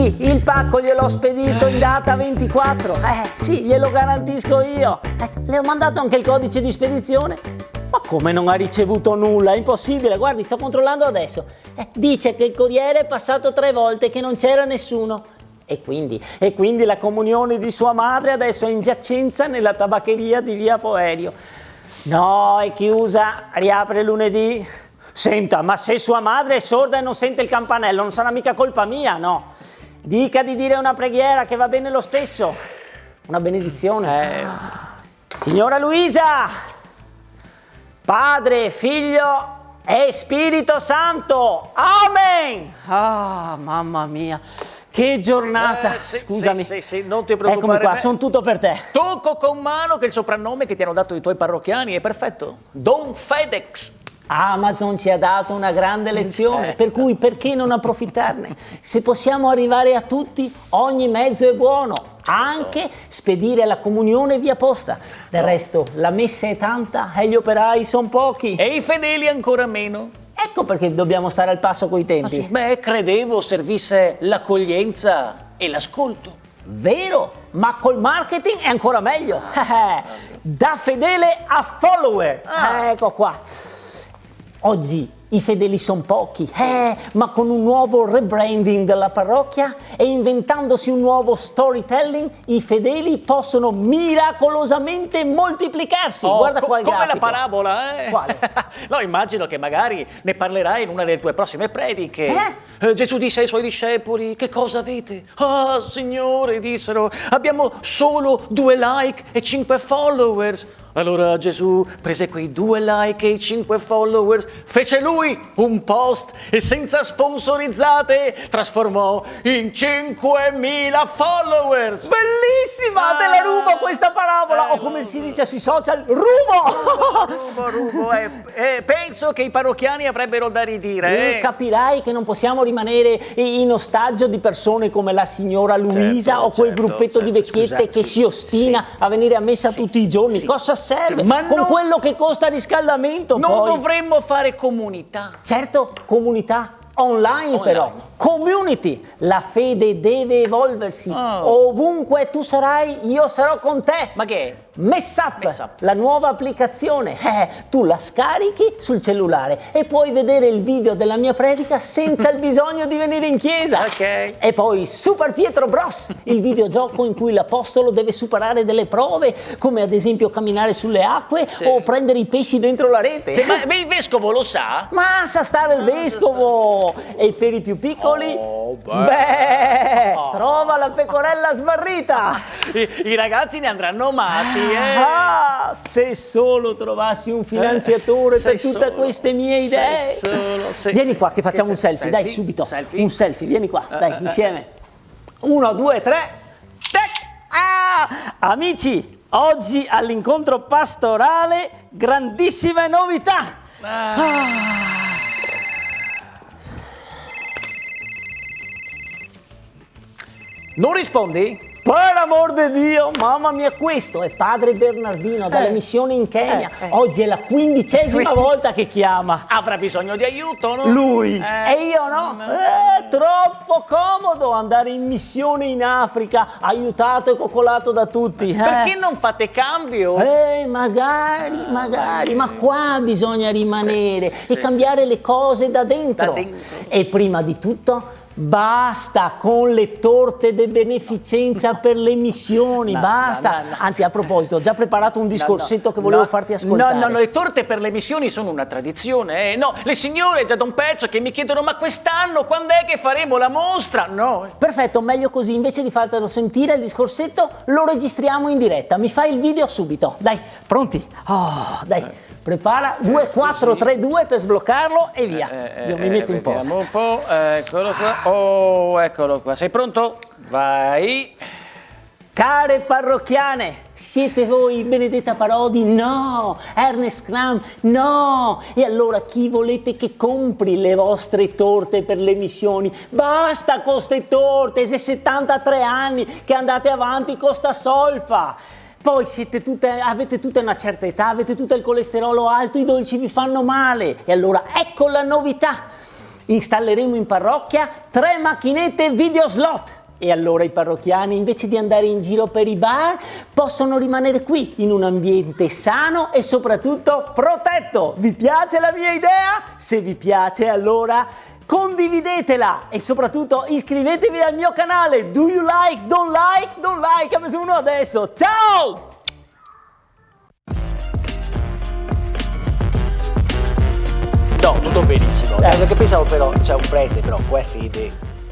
Sì, il pacco gliel'ho spedito in data 24. Sì, glielo garantisco io. Le ho mandato anche il codice di spedizione. Ma come non ha ricevuto nulla? È impossibile, guardi, sto controllando adesso. Dice che il corriere è passato 3 volte, che non c'era nessuno. E quindi la comunione di sua madre adesso è in giacenza nella tabaccheria di via Poerio. No, è chiusa, riapre lunedì. Senta, ma se sua madre è sorda e non sente il campanello, non sarà mica colpa mia, no? Dica di dire una preghiera che va bene lo stesso. Una benedizione. Signora Luisa, Padre, Figlio e Spirito Santo. Amen! Ah, mamma mia. Che giornata! Scusami. Sì, non ti preoccupare. Eccomi qua, sono tutto per te. Tocco con mano che il soprannome che ti hanno dato i tuoi parrocchiani è perfetto. Don Fedex. Amazon ci ha dato una grande lezione, per cui perché non approfittarne? Se possiamo arrivare a tutti, ogni mezzo è buono, anche spedire la comunione via posta. Del resto, la messa è tanta e gli operai sono pochi. E i fedeli ancora meno. Ecco perché dobbiamo stare al passo coi tempi. Beh, credevo servisse l'accoglienza e l'ascolto. Vero, ma col marketing è ancora meglio. Da fedele a follower. Ecco qua. Oggi i fedeli sono pochi, ma con un nuovo rebranding della parrocchia e inventandosi un nuovo storytelling, i fedeli possono miracolosamente moltiplicarsi. Guarda qua il come grafico. la parabola, Quale? No, immagino che magari ne parlerai in una delle tue prossime prediche. Gesù disse ai suoi discepoli: che cosa avete? Ah, Signore, dissero, abbiamo solo 2 like e 5 followers. Allora Gesù prese quei 2 like e i 5 followers, fece lui un post e senza sponsorizzate trasformò in 5.000 followers. Bellissima, te la rubo questa parabola, o come si dice sui social, rubo! Penso che i parrocchiani avrebbero da ridire. Capirai che non possiamo rimanere in ostaggio di persone come la signora Luisa o quel gruppetto di vecchiette che si ostina a venire a messa tutti i giorni. Cosa serve? Ma con quello che costa il riscaldamento. Non poi dovremmo fare comunità. Certo, comunità online però. Community. La fede deve evolversi. Ovunque tu sarai, io sarò con te. Ma che è? Messup, la nuova applicazione. Tu la scarichi sul cellulare e puoi vedere il video della mia predica senza il bisogno di venire in chiesa. Ok. E poi Super Pietro Bros, il videogioco in cui l'apostolo deve superare delle prove, come ad esempio camminare sulle acque o prendere i pesci dentro la rete. Ma il vescovo lo sa? Ma sa stare il vescovo. E per i più piccoli? Trova la pecorella smarrita. I ragazzi ne andranno matti. Se solo trovassi un finanziatore per tutte queste mie idee. Vieni qua che facciamo un selfie, dai, subito. Un selfie, vieni qua, dai, insieme. 1, 2, 3. Amici, oggi all'incontro pastorale, grandissime novità. Non rispondi? Per amor di Dio, mamma mia, questo è padre Bernardino dalle missioni in Kenya. Oggi è la 15ª volta che chiama. Avrà bisogno di aiuto, no? Lui. E io no? È troppo comodo andare in missione in Africa, aiutato e coccolato da tutti. Perché non fate cambio? Magari, ma qua bisogna rimanere e cambiare le cose da dentro. E prima di tutto, basta con le torte di beneficenza per le missioni, basta. Anzi, a proposito, ho già preparato un discorsetto che volevo farti ascoltare. No, le torte per le missioni sono una tradizione. No, le signore già da un pezzo che mi chiedono: ma quest'anno quando è che faremo la mostra? No. Perfetto, meglio così. Invece di fartelo sentire il discorsetto, lo registriamo in diretta. Mi fai il video subito. Dai, pronti? Dai. Prepara 2, 4, 3, 2 per sbloccarlo e via. Io mi metto in posa. Vediamo un po', eccolo qua. Eccolo qua. Sei pronto? Vai. Care parrocchiane, siete voi Benedetta Parodi? No. Ernest Cram? No. E allora chi volete che compri le vostre torte per le missioni? Basta con ste torte, se 73 anni che andate avanti con sta solfa. Poi avete tutte una certa età, avete tutto il colesterolo alto, i dolci vi fanno male. E allora ecco la novità. Installeremo in parrocchia 3 macchinette video slot. E allora i parrocchiani, invece di andare in giro per i bar, possono rimanere qui in un ambiente sano e soprattutto protetto. Vi piace la mia idea? Se vi piace, allora condividetela e soprattutto iscrivetevi al mio canale. Do you like? Don't like? Don't like? A uno adesso. Ciao! No, tutto benissimo. Perché pensavo però, c'è un prete, però qua è fede.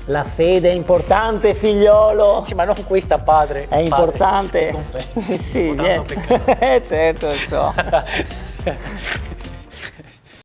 La fede è importante, figliolo. Sì, ma non questa, padre. È importante. Confesso. Sì, Ho tanto peccato. certo, lo so.